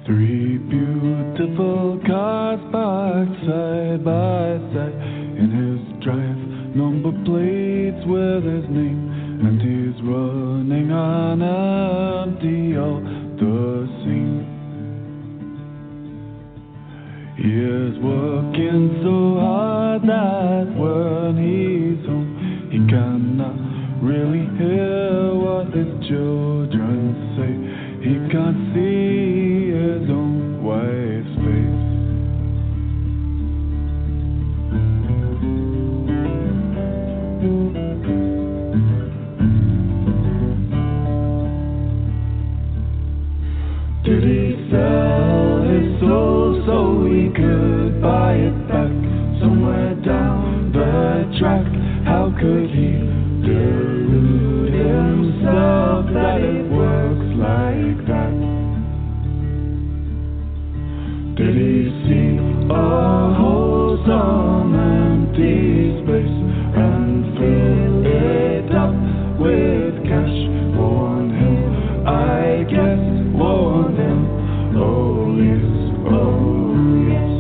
Three beautiful cars parked side by side in his drive, number plates with his name, and he's running on empty all the same. He is working so hard that when he's home, he cannot really hear what his children say. He can't see his own wife's face. Did he sell his soul so he could buy it back somewhere down the track? How could he delude himself that it works like that? Did he see a wholesome empty space and fill it up with cash? Warn him, I guess, warn him. Oh yes, oh yes.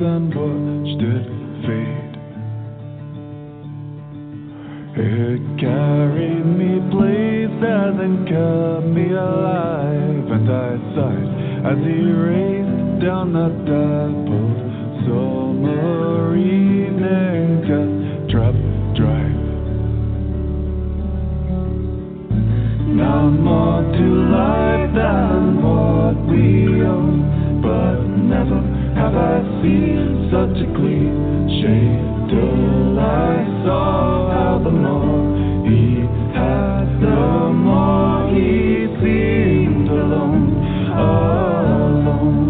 And watched it fade. It carried me places and kept me alive, and I sighed as he raced down that dappled summer evening death trap drive. Not more to life than what we own, but never have I seen such a cliche till I saw how the more he had, the more he seemed alone, alone.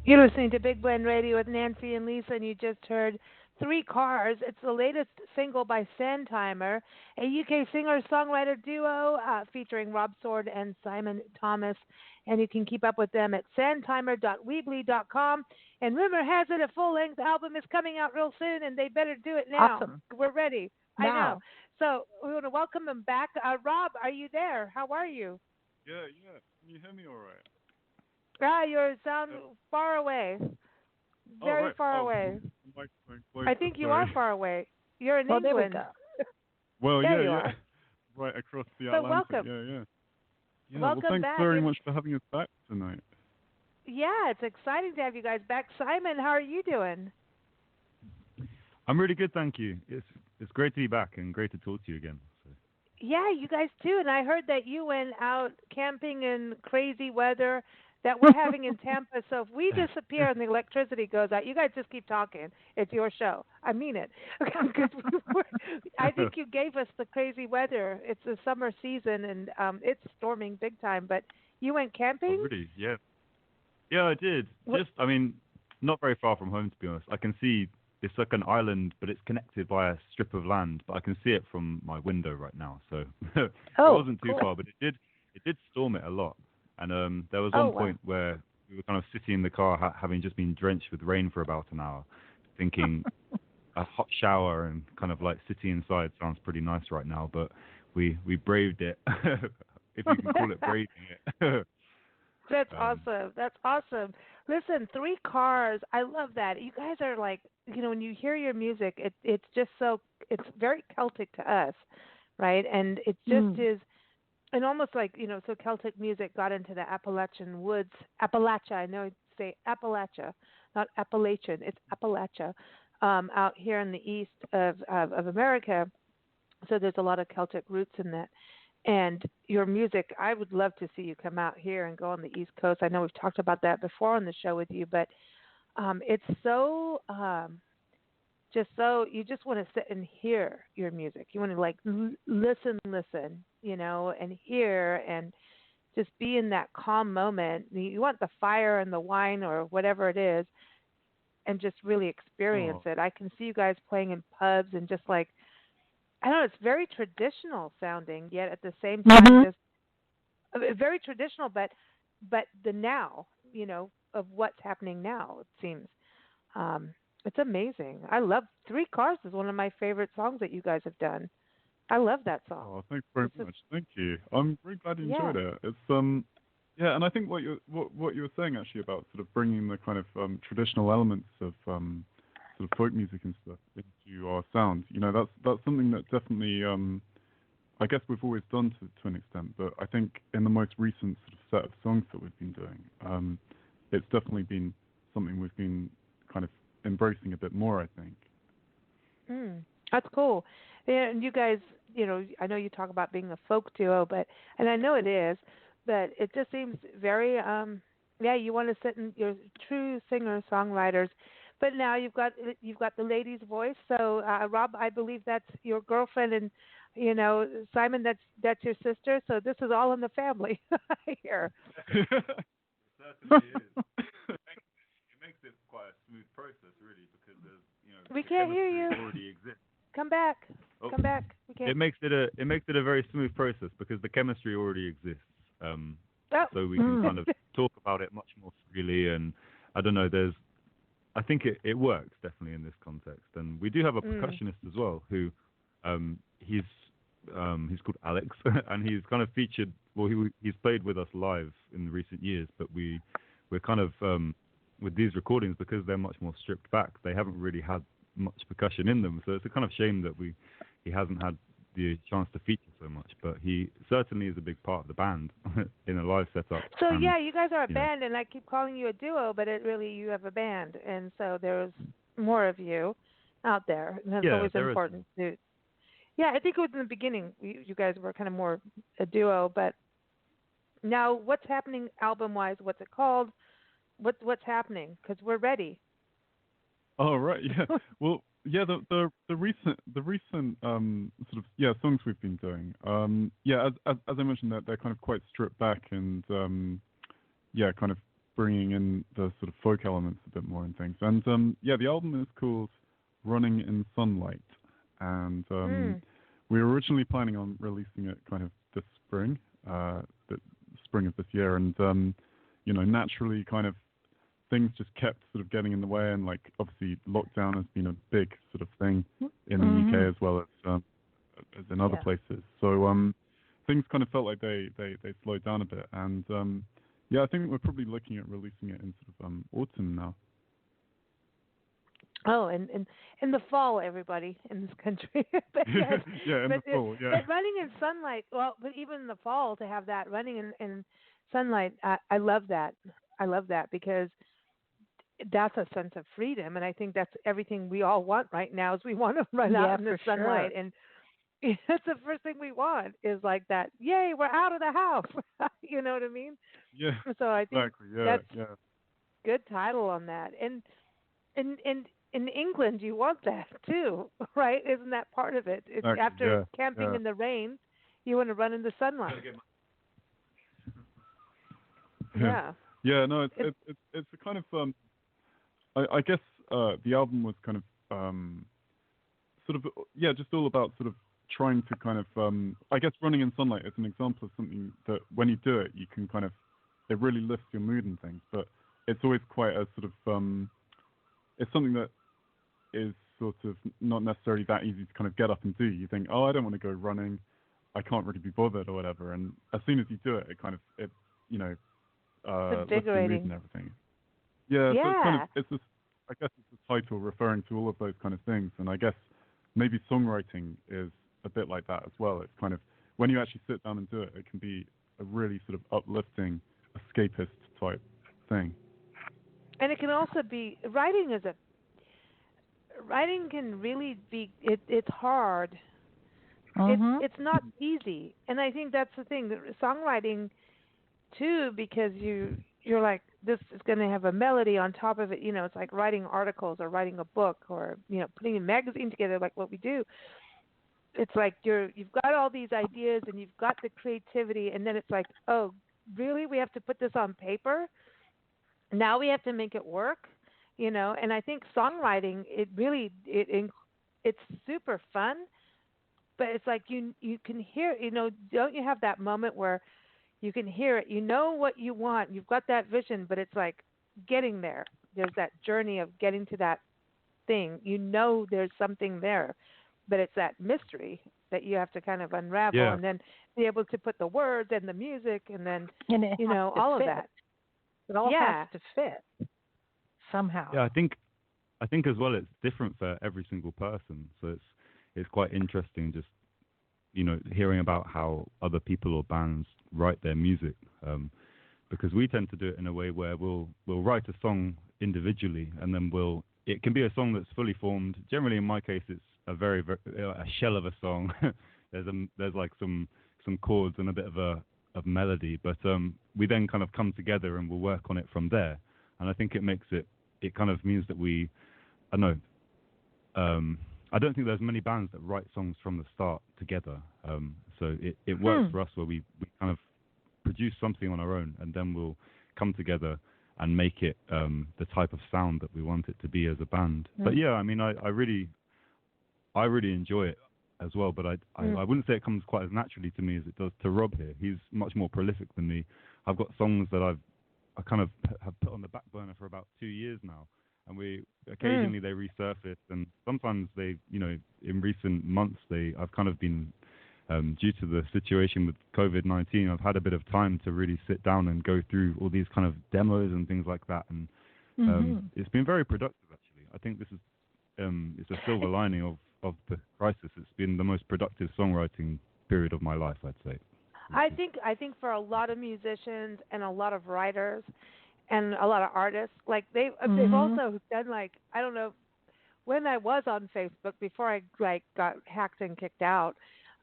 You're listening to Big Blend Radio with Nancy and Lisa, and you just heard Three Cars. It's the latest single by Sandtimer, a UK singer-songwriter duo featuring Rob Sword and Simon Thomas. And you can keep up with them at sandtimer.weebly.com. And rumor has it a full-length album is coming out real soon, and they better do it now. Awesome. We're ready. Now. I know. So we want to welcome them back. Rob, are you there? How are you? Yeah. Can you hear me all right? You sound far away. Very far away. I think you are far away. You're in England. There we go. Well, there you yeah. are. Right across the so Atlantic. Welcome. Yeah, welcome well, thanks back. very much for having us back tonight. Yeah, it's exciting to have you guys back. Simon, how are you doing? I'm really good, thank you. It's great to be back and great to talk to you again. So. Yeah, you guys too. And I heard that you went out camping in crazy weather that we're having in Tampa. So if we disappear and the electricity goes out, you guys just keep talking. It's your show. I mean it. I think you gave us the crazy weather. It's the summer season, and it's storming big time. But you went camping? Oh, really? Yeah. Yeah, I did. Not very far from home, to be honest. I can see it's like an island, but it's connected by a strip of land. But I can see it from my window right now. So it wasn't too far, but it did storm it a lot. And there was one point where we were kind of sitting in the car, having just been drenched with rain for about an hour, thinking a hot shower and kind of like sitting inside sounds pretty nice right now. But we braved it, if you can call it braving it. That's awesome. That's awesome. Listen, three cars. I love that. You guys are like, when you hear your music, it's just so it's very Celtic to us, right? And it just Mm. is, and almost like so Celtic music got into the Appalachian woods. Appalachia. I know you say Appalachia, not Appalachian. It's Appalachia, out here in the east of America. So there's a lot of Celtic roots in that. And your music, I would love to see you come out here and go on the East Coast. I know we've talked about that before on the show with you, but it's so just so you just want to sit and hear your music. You want to like listen, and hear and just be in that calm moment. You want the fire and the wine or whatever it is, and just really experience it. I can see you guys playing in pubs and just like I don't know, it's very traditional sounding, yet at the same time, just very traditional, but the now, of what's happening now. It seems it's amazing. I love Three Cars is one of my favorite songs that you guys have done. I love that song. Oh, thanks very much. Thank you. I'm very glad you enjoyed it. It's yeah, and I think what you were saying actually about sort of bringing the kind of traditional elements of sort of folk music and stuff into our sound. That's something that definitely, I guess we've always done to an extent, but I think in the most recent sort of set of songs that we've been doing, it's definitely been something we've been kind of embracing a bit more, I think. That's cool. Yeah, and you guys, I know you talk about being a folk duo, and I know it is, but it just seems very, you want to sit in your true singer-songwriters. But now you've got the lady's voice. So Rob, I believe that's your girlfriend, and Simon, that's your sister. So this is all in the family here. It certainly is. It makes it quite a smooth process, really, because there's we the can't hear you. already exists. Come back. Oh. Come back. We can't. It makes it a very smooth process because the chemistry already exists. So we can kind of talk about it much more freely, and I don't know. I think it works definitely in this context, and we do have a percussionist as well who he's called Alex, and he's kind of featured. Well, he's played with us live in recent years, but we're kind of with these recordings because they're much more stripped back. They haven't really had much percussion in them, so it's a kind of shame that he hasn't had the chance to feature so much. But he certainly is a big part of the band in a live setup. So you guys are a band, and I keep calling you a duo, but you have a band, and so there's more of you out there, and that's always important too. Yeah, I think it was in the beginning you guys were kind of more a duo, but now what's happening album-wise? What's it called? What's happening? Because we're ready. Oh right, yeah. Well, yeah, the recent sort of songs we've been doing. As I mentioned, that they're kind of quite stripped back and kind of bringing in the sort of folk elements a bit more and things. And the album is called Running in Sunlight, and we were originally planning on releasing it kind of this spring, the spring of this year, and naturally kind of things just kept sort of getting in the way, and like obviously lockdown has been a big sort of thing in the UK as well as in other places. So things kind of felt like they slowed down a bit, and I think we're probably looking at releasing it in sort of autumn now. Oh, and in the fall, everybody in this country. In the fall, But running in sunlight, but even in the fall to have that running in sunlight, I love that. I love that because that's a sense of freedom, and I think that's everything we all want right now. Is we want to run out in the sunlight, and that's the first thing we want is like that. Yay, we're out of the house. You know what I mean? Yeah. So I think that's good title on that. And in England, you want that too, right? Isn't that part of it? It's after camping in the rain, you want to run in the sunlight. Yeah. Yeah. No, it's a kind of I guess the album was kind of sort of just all about sort of trying to kind of I guess running in sunlight is an example of something that when you do it, you can kind of it really lifts your mood and things, but it's always quite a sort of it's something that is sort of not necessarily that easy to kind of get up and do. You think, oh, I don't want to go running, I can't really be bothered or whatever, and as soon as you do it, it kind of lifting, mood, invigorating. and everything. Yeah, so it's kind of Yeah. it's this. I guess it's a title referring to all of those kind of things, and I guess maybe songwriting is a bit like that as well. It's kind of when you actually sit down and do it, it can be a really sort of uplifting, escapist type thing. And it can also be writing can really be it's hard. Mhm. It's not easy. And I think that's the thing. Songwriting too, because you're like, this is going to have a melody on top of it. It's like writing articles or writing a book or putting a magazine together, like what we do. It's like you've got all these ideas and you've got the creativity, and then it's like, oh, really? We have to put this on paper? Now we have to make it work. And I think songwriting, it really it's super fun, but it's like you can hear, don't you have that moment where you can hear it. You know what you want. You've got that vision, but it's like getting there. There's that journey of getting to that thing. There's something there, but it's that mystery that you have to kind of unravel Yeah, and then be able to put the words and the music and then, And it has to all of fit. that. It all Yeah. has to fit somehow. yeah. I think as well it's different for every single person. So it's quite interesting just hearing about how other people or bands write their music, because we tend to do it in a way where we'll write a song individually, and then it can be a song that's fully formed. Generally, in my case, it's a very, very a shell of a song. there's like some chords and a bit of melody, but we then kind of come together and we'll work on it from there. And I think it kind of means that I don't know. I don't think there's many bands that write songs from the start together. So it works for us where we kind of produce something on our own, and then we'll come together and make it the type of sound that we want it to be as a band. But yeah, I mean, I really enjoy it as well. But I wouldn't say it comes quite as naturally to me as it does to Rob here. He's much more prolific than me. I've got songs that I kind of have put on the back burner for about 2 years now, and we occasionally they resurface, and sometimes they, in recent months I've kind of been, due to the situation with COVID-19, I've had a bit of time to really sit down and go through all these kind of demos and things like that, and it's been very productive actually. I think this is it's a silver lining of the crisis. It's been the most productive songwriting period of my life, I'd say. I think for a lot of musicians and a lot of writers and a lot of artists, like they've also done, like, I don't know, when I was on Facebook before I got hacked and kicked out,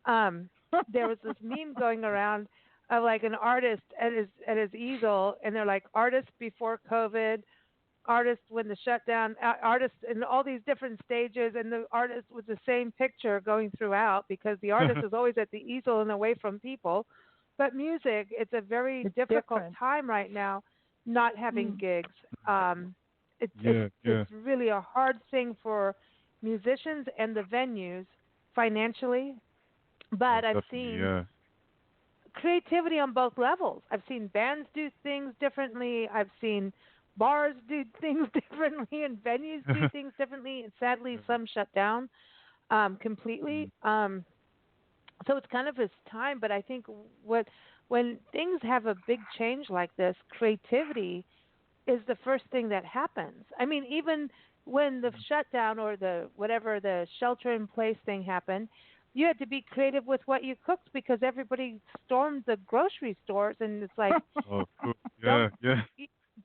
there was this meme going around of like an artist at his easel, and they're like, artists before COVID, artists when the shutdown, artists in all these different stages, and the artist with the same picture going throughout, because the artist is always at the easel and away from people. But music, it's a very difficult time right now, not having gigs. It's really a hard thing for musicians and the venues financially. But I've seen creativity on both levels. I've seen bands do things differently. I've seen bars do things differently, and venues do things differently. And sadly, some shut down completely. So it's kind of this time. But I think when things have a big change like this, creativity is the first thing that happens. I mean, even when the shutdown or the shelter in place thing happened, you had to be creative with what you cooked because everybody stormed the grocery stores, and it's like, oh, cool. Yeah.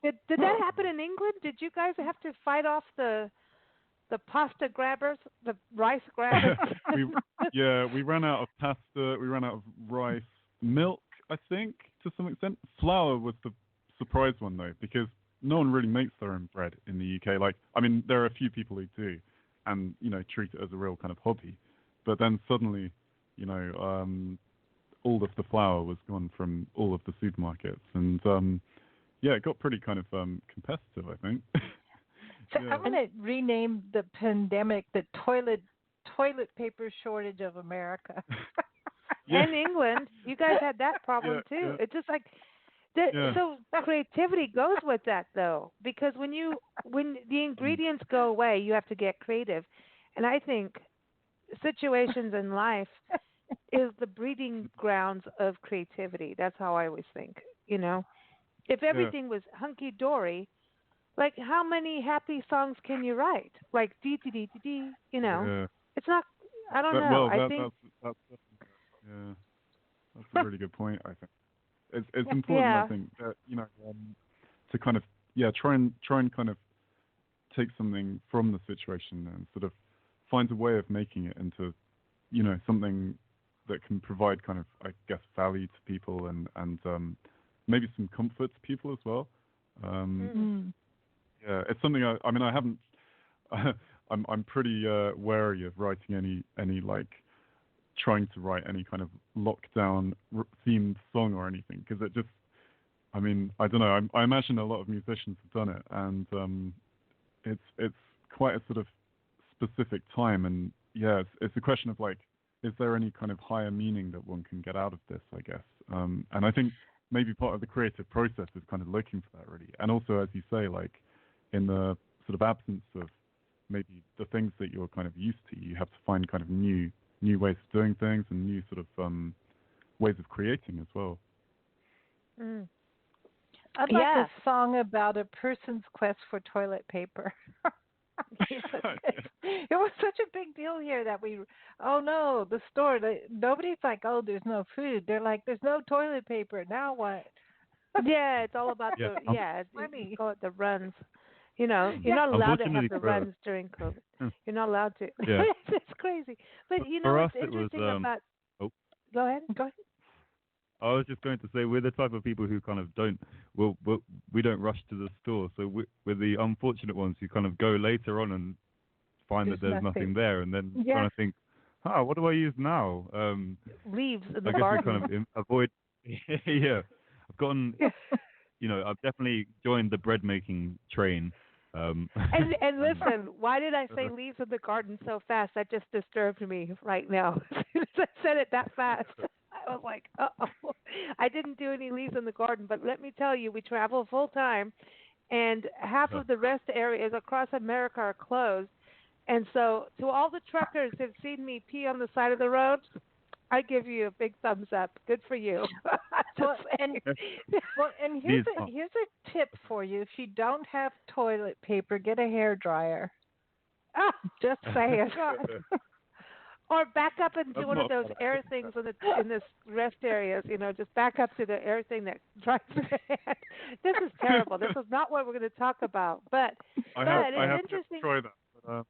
Did that happen in England? Did you guys have to fight off the pasta grabbers, the rice grabbers? we ran out of pasta. We ran out of rice, milk, I think, to some extent. Flour was the surprise one though, because no one really makes their own bread in the UK. Like, I mean, there are a few people who do, and treat it as a real kind of hobby. But then suddenly, all of the flour was gone from all of the supermarkets, and it got pretty kind of competitive, I think. So I'm going to rename the pandemic the toilet paper shortage of America. And England, you guys had that problem too. Yeah. It's just like so creativity goes with that though, because when the ingredients go away, you have to get creative, and I think situations in life is the breeding grounds of creativity. That's how I always think. if everything was hunky dory, like how many happy songs can you write? Like dee dee dee dee dee, Yeah. It's not. I don't know. I think. That's yeah. That's a really good point. I think it's important. Yeah. I think that to kind of try and kind of take something from the situation and sort of find a way of making it into something that can provide kind of, I guess, value to people and maybe some comfort to people as well. Yeah, it's something I mean I haven't. I'm pretty wary of writing any like trying to write any kind of lockdown themed song or anything, because it just, I mean, I don't know. I imagine a lot of musicians have done it, and it's quite a sort of specific time, and it's a question of like, is there any kind of higher meaning that one can get out of this? I guess, and I think maybe part of the creative process is kind of looking for that really, and also as you say, like in the sort of absence of maybe the things that you're kind of used to, you have to find kind of new ways of doing things and new sort of ways of creating as well. I'd like a song about a person's quest for toilet paper. It was such a big deal here that the store, nobody's like, oh, there's no food. They're like, there's no toilet paper. Now what? Yeah, it's all about you call it the runs. You're not allowed to have the runs during COVID. You're not allowed to. Yeah. It's crazy. But for us, what's interesting about... Oh. Go ahead. I was just going to say, we're the type of people who kind of we don't rush to the store. So we're the unfortunate ones who kind of go later on and find that there's nothing there, and then trying to think, what do I use now? Leaves in the I guess garden. we kind of avoid. Yeah, I've gotten. I've definitely joined the bread making train. And listen, why did I say leaves in the garden so fast? That just disturbed me right now. As soon as I said it that fast, I was like, uh-oh. I didn't do any leaves in the garden, but let me tell you, we travel full time, and half of the rest areas across America are closed. And so to all the truckers who've seen me pee on the side of the road, I give you a big thumbs up. Good for you. and here's a tip for you. If you don't have toilet paper, get a hairdryer. Just saying. Or back up and do one of those air things in this rest areas. Just back up to the air thing that dries your hand. This is terrible. This is not what we're going to talk about. But I have interesting. To try that.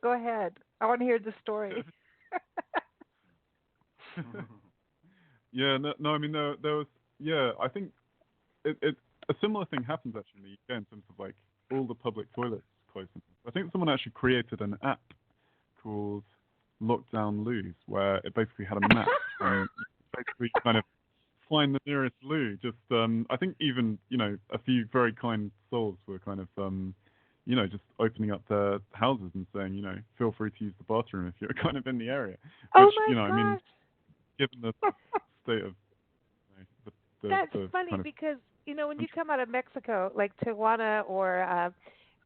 Go ahead. I want to hear the story. No, I mean there was I think it a similar thing happens actually in the UK in terms of like all the public toilets closing. I think someone actually created an app called Lockdown Loos where it basically had a map and you basically kind of find the nearest loo. Just I think even a few very kind souls were kind of just opening up their houses and saying feel free to use the bathroom if you're kind of in the area. Which gosh. I mean, given the state of that's funny kind of, because when you come out of Mexico, like Tijuana or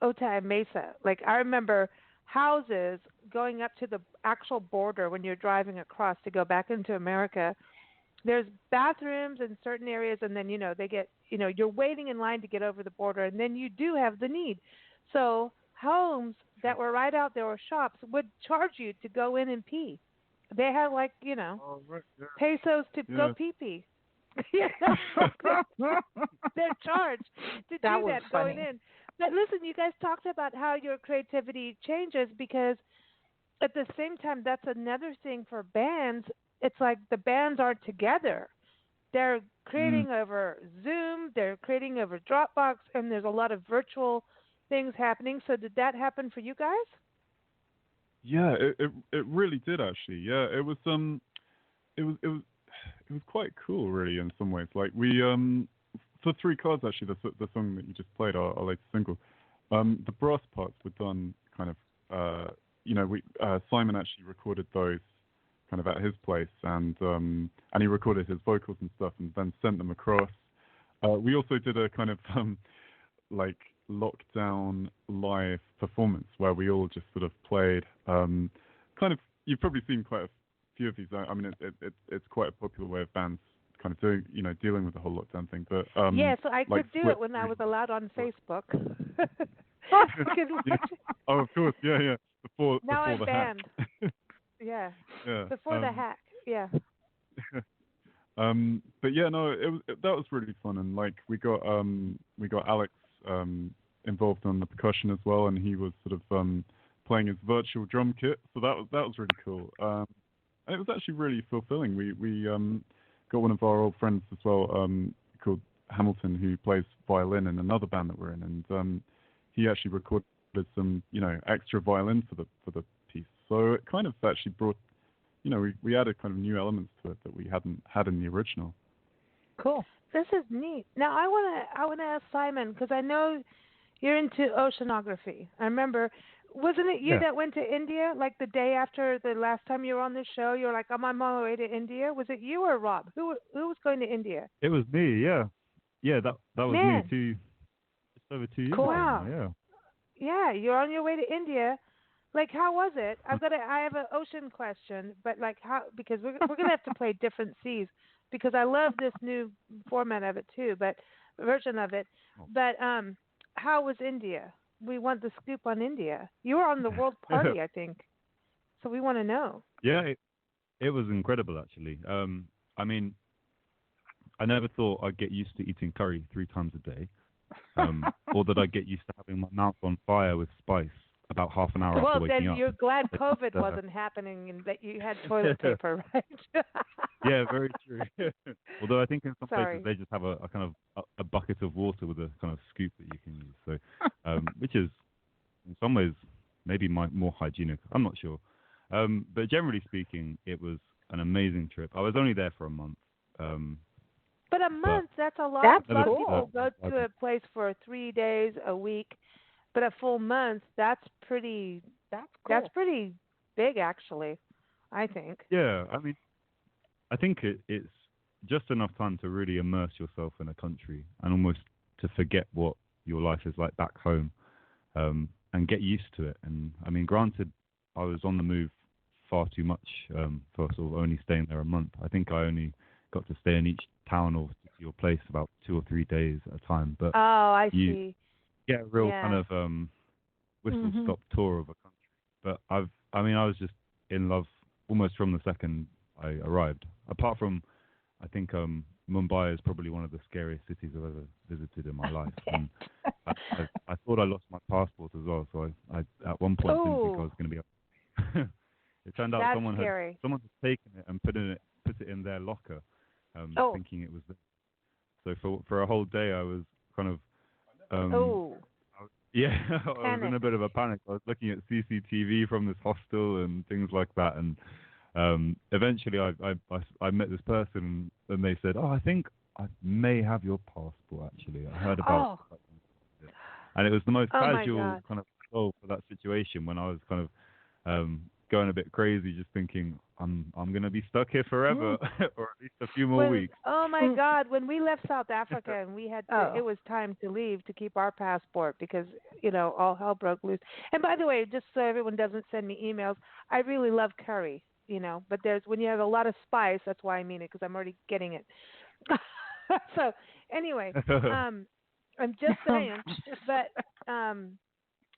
Otay Mesa, like I remember houses going up to the actual border when you're driving across to go back into America. There's bathrooms in certain areas, and then they get you're waiting in line to get over the border, and then you do have the need. So homes that were right out there or shops would charge you to go in and pee. They had pesos to go pee-pee. They're charged to do that going in. But listen, you guys talked about how your creativity changes because at the same time, that's another thing for bands. It's like the bands aren't together. They're creating over Zoom. They're creating over Dropbox, and there's a lot of virtual things happening. So did that happen for you guys? Yeah, it really did actually. Yeah, it was quite cool really in some ways. Like we for 3 Cards actually, the song that you just played, our latest single, the brass parts were done kind of Simon actually recorded those kind of at his place and he recorded his vocals and stuff and then sent them across. We also did a kind of like lockdown live performance where we all just sort of played kind of, you've probably seen quite a few of these. I mean it's quite a popular way of bands kind of doing, dealing with the whole lockdown thing. But yeah, so I could do it when I was allowed on Facebook. I could watch it. Oh, of course, yeah. Before I'm the banned. hack. Yeah. Yeah. Before the hack. Yeah. But yeah, no, that was really fun, and like we got Alex involved on the percussion as well, and he was sort of playing his virtual drum kit, so that was really cool. And it was actually really fulfilling. We got one of our old friends as well, called Hamilton, who plays violin in another band that we're in, and he actually recorded some extra violin for the piece. So it kind of actually brought, we added kind of new elements to it that we hadn't had in the original. Cool. This is neat. Now I want to ask Simon, because I know you're into oceanography. I remember, wasn't it you that went to India like the day after the last time you were on the show? You were like, I'm on my way to India. Was it you or Rob? Who was going to India? It was me. Yeah. That was me just over 2 years ago. Wow. Yeah. Yeah, you're on your way to India. Like, how was it? I have an ocean question, but like how, because we're gonna have to play different seas, because I love this new format of it too, but version of it. But how was India? We want the scoop on India. You were on the World Party, I think, so we want to know. Yeah, it was incredible actually. I mean, I never thought I'd get used to eating curry 3 times a day, or that I'd get used to having my mouth on fire with spice about half an hour after waking up. Well, then you're glad COVID wasn't happening and that you had toilet paper, right? Yeah, very true. Although I think in some places they just have a kind of a bucket of water with a kind of scoop that you can use. So, which is in some ways maybe more hygienic. I'm not sure. But generally speaking, it was an amazing trip. I was only there for a month. But a month, that's a lot. That's a lot cool. of people go to a place for 3 days, a week, but a full month, that's pretty. That's cool. That's pretty big, actually, I think. Yeah, I mean, I think it's just enough time to really immerse yourself in a country and almost to forget what your life is like back home, and get used to it. And I mean, granted, I was on the move far too much for sort of only staying there a month. I think I only got to stay in each town or city or place about 2 or 3 days at a time. But I see. Get a real kind of whistle stop tour of a country. But I was just in love almost from the second I arrived. Apart from, I think Mumbai is probably one of the scariest cities I've ever visited in my life. And I thought I lost my passport as well, so I at one point didn't think I was going to be able. It turned out someone had taken it and put it in their locker, thinking it was there. So for a whole day I was kind of I was in a bit of a panic. I was looking at CCTV from this hostel and things like that, and eventually I met this person and they said, I think I may have your passport actually. I heard about it. And it was the most casual kind of solve for that situation when I was kind of going a bit crazy, just thinking I'm going to be stuck here forever, or at least a few more weeks. Oh my God! When we left South Africa and we had it was time to leave to keep our passport because all hell broke loose. And by the way, just so everyone doesn't send me emails, I really love curry. But when you have a lot of spice, that's why I mean it, because I'm already getting it. So anyway, I'm just saying. But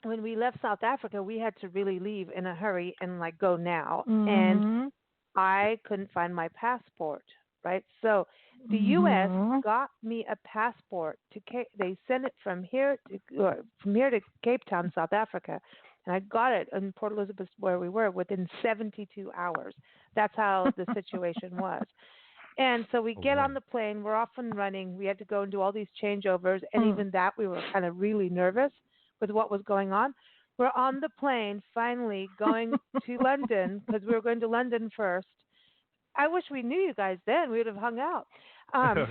when we left South Africa, we had to really leave in a hurry and go now. And I couldn't find my passport, right? So the U.S. got me a passport they sent it from here to Cape Town, South Africa. And I got it in Port Elizabeth, where we were, within 72 hours. That's how the situation was. And so we get on the plane. We're off and running. We had to go and do all these changeovers. And even that, we were kind of really nervous with what was going on. We're on the plane, finally going to London, because we were going to London first. I wish we knew you guys then. We would have hung out.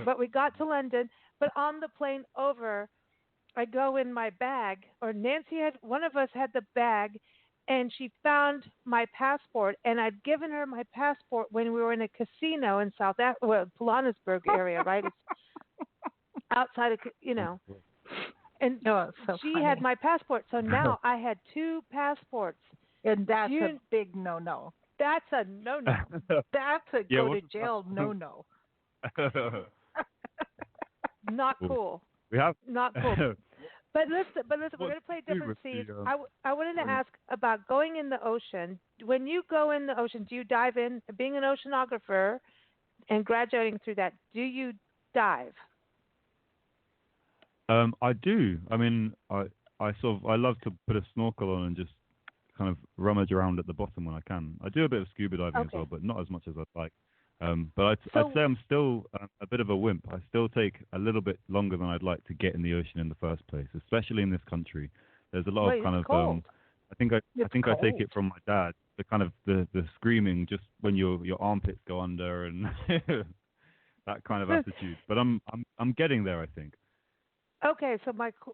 But we got to London. But on the plane over, I go in my bag, or one of us had the bag, and she found my passport. And I'd given her my passport when we were in a casino in Johannesburg area, right? It's outside of, And she had my passport, so now I had 2 passports. And that's a big no-no. That's a no-no. That's a go to jail no-no. Not cool. We have Not cool. But listen, we're going to play different seas. I wanted to ask about going in the ocean. When you go in the ocean, do you dive in? Being an oceanographer and graduating through that, do you dive? I do. I mean, I love to put a snorkel on and just kind of rummage around at the bottom when I can. I do a bit of scuba diving as well, but not as much as I'd like. But I'd say I'm still a bit of a wimp. I still take a little bit longer than I'd like to get in the ocean in the first place, especially in this country. There's a lot of kind of cold. I think I take it from my dad. The kind of the screaming just when your armpits go under and that kind of attitude. But I'm getting there, I think. Okay, so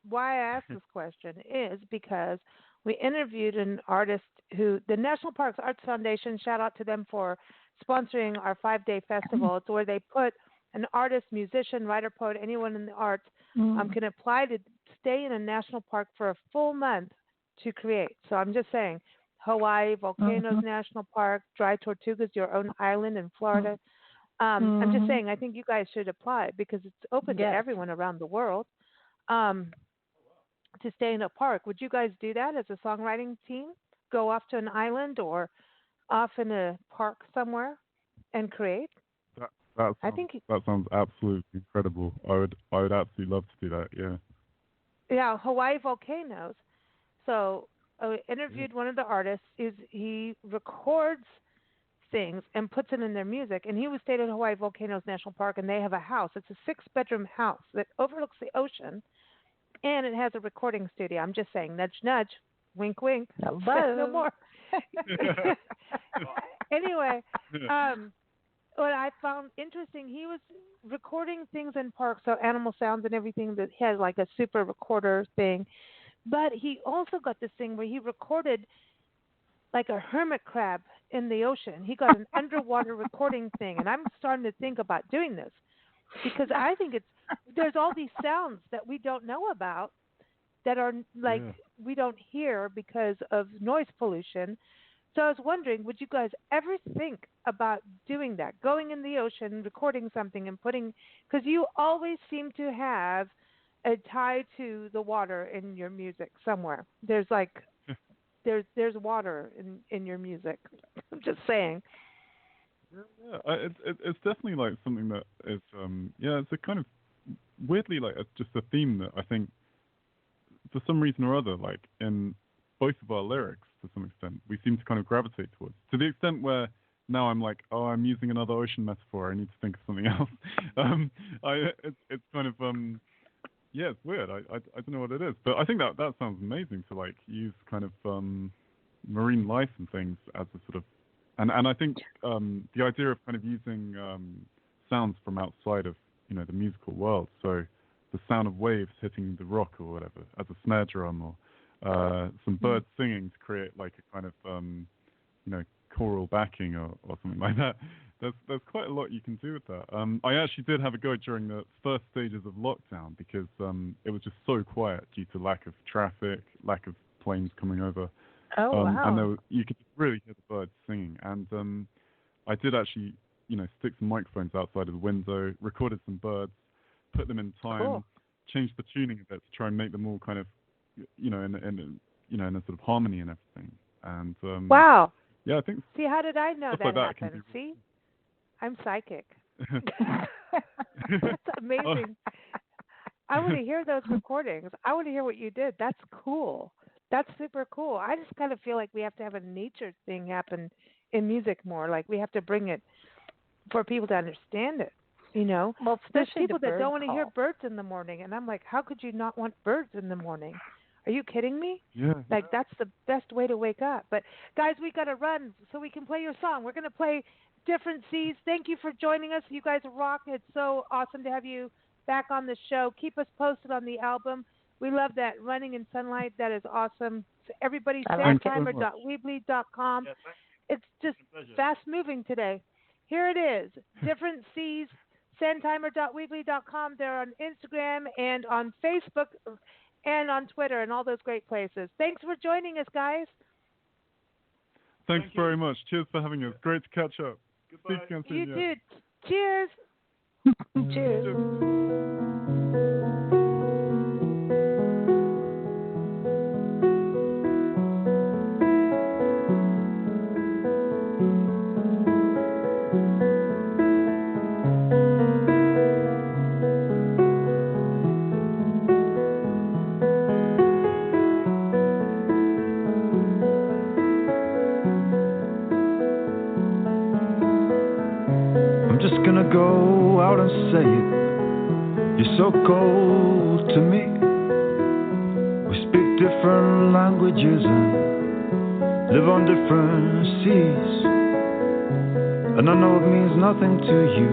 why I asked this question is because we interviewed an artist who the National Parks Arts Foundation, shout out to them for sponsoring our 5-day festival. It's where they put an artist, musician, writer, poet, anyone in the arts can apply to stay in a national park for a full month to create. So I'm just saying, Hawaii, Volcanoes National Park, Dry Tortugas, your own island in Florida. I'm just saying, I think you guys should apply because it's open to everyone around the world. To stay in a park. Would you guys do that as a songwriting team? Go off to an island or off in a park somewhere and create? That sounds absolutely incredible. I would absolutely love to do that. Yeah. Yeah, Hawaii Volcanoes. So I interviewed one of the artists. He records things and puts it in their music. And he was stayed at Hawaii Volcanoes National Park, and they have a house. It's a 6-bedroom house that overlooks the ocean. And it has a recording studio. I'm just saying, nudge, nudge, wink, wink. No more. Anyway, what I found interesting, he was recording things in parks, so animal sounds and everything that has like a super recorder thing. But he also got this thing where he recorded like a hermit crab in the ocean. He got an underwater recording thing, and I'm starting to think about doing this because I think there's all these sounds that we don't know about that are like we don't hear because of noise pollution. So I was wondering, would you guys ever think about doing that, going in the ocean, recording something and putting, because you always seem to have a tie to the water in your music somewhere. There's like, there's water in your music. I'm just saying. Yeah, it's definitely like something that is, it's a kind of weirdly like just a theme that I think for some reason or other, like in both of our lyrics to some extent, we seem to kind of gravitate towards. To the extent where now I'm like, oh, I'm using another ocean metaphor. I need to think of something else. It's kind of it's weird. I don't know what it is, but I think that sounds amazing to like use kind of marine life and things as a sort of, and I think the idea of kind of using sounds from outside of the musical world. So the sound of waves hitting the rock or whatever as a snare drum, or some birds singing to create like a kind of choral backing or something like that. There's quite a lot you can do with that. I actually did have a go during the first stages of lockdown because it was just so quiet due to lack of traffic, lack of planes coming over. Oh, wow. And you could really hear the birds singing. And I did actually, stick some microphones outside of the window, recorded some birds, put them in time, changed the tuning a bit to try and make them all kind of, in a sort of harmony and everything. And wow. Yeah, I think. See, how did I know that like happened? See, I'm psychic. That's amazing. I want to hear those recordings. I want to hear what you did. That's cool. That's super cool. I just kind of feel like we have to have a nature thing happen in music more. Like we have to bring it for people to understand it. Well, there's people the that don't want to call. hear birds in the morning, and I'm like, how could you not want birds in the morning? Are you kidding me? Yeah. Like that's the best way to wake up. But guys, we got to run so we can play your song. We're going to play Different Seas. Thank you for joining us. You guys rock. It's so awesome to have you back on the show. Keep us posted on the album. We love that. Running in Sunlight. That is awesome. So everybody, Sandtimer.weebly.com. It's just fast moving today. Here it is. Different Seas. Sandtimer.weebly.com. They're on Instagram and on Facebook and on Twitter and all those great places. Thanks for joining us, guys. Thanks very much. Cheers for having us. Great to catch up. Goodbye. Speak again soon. You too. Cheers. Cheers. I'm just gonna go out and say it. You're so cold to me. We speak different languages and live on different seas. And I know it means nothing to you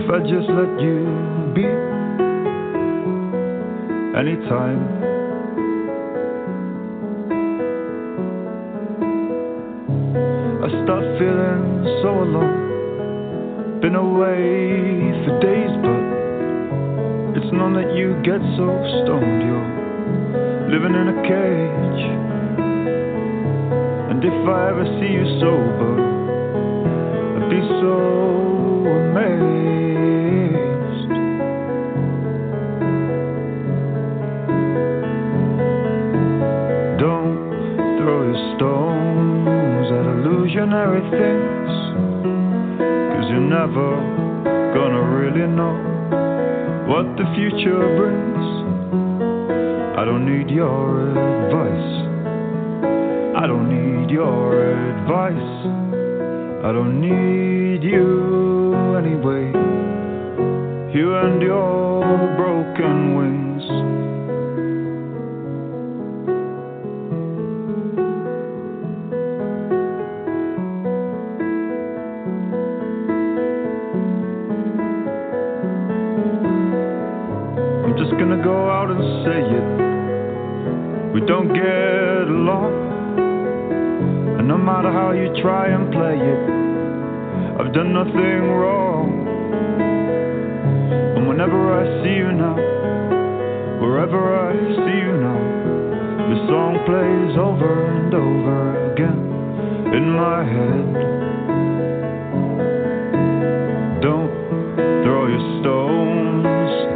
if I just let you be. Anytime. I start feeling so alone. Been away for days, but it's known that you get so stoned. You're living in a cage. And if I ever see you sober, I'd be so amazed. Don't throw your stones at illusionary things, 'cause you're never gonna really know what the future brings. I don't need your advice. I don't need your advice. I don't need you anyway. You and your broken wings. I'm just gonna go out and say it. We don't get along, and no matter how you try and play it, I've done nothing wrong. And whenever I see you now, wherever I see you now, the song plays over and over again in my head. Don't throw your stones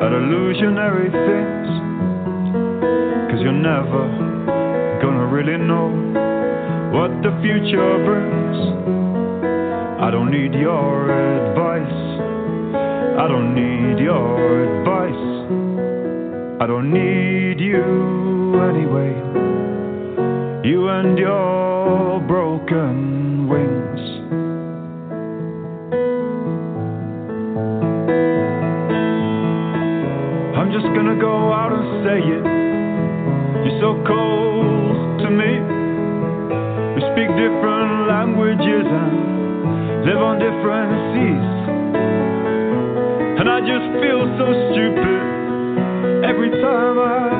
at illusionary things, 'cause you're never gonna really know what the future brings. I don't need your advice. I don't need your advice. I don't need you anyway. You and your broken wings. I'm just gonna go out and say it. You're so cold to me. We speak different languages and live on different seas. And I just feel so stupid every time I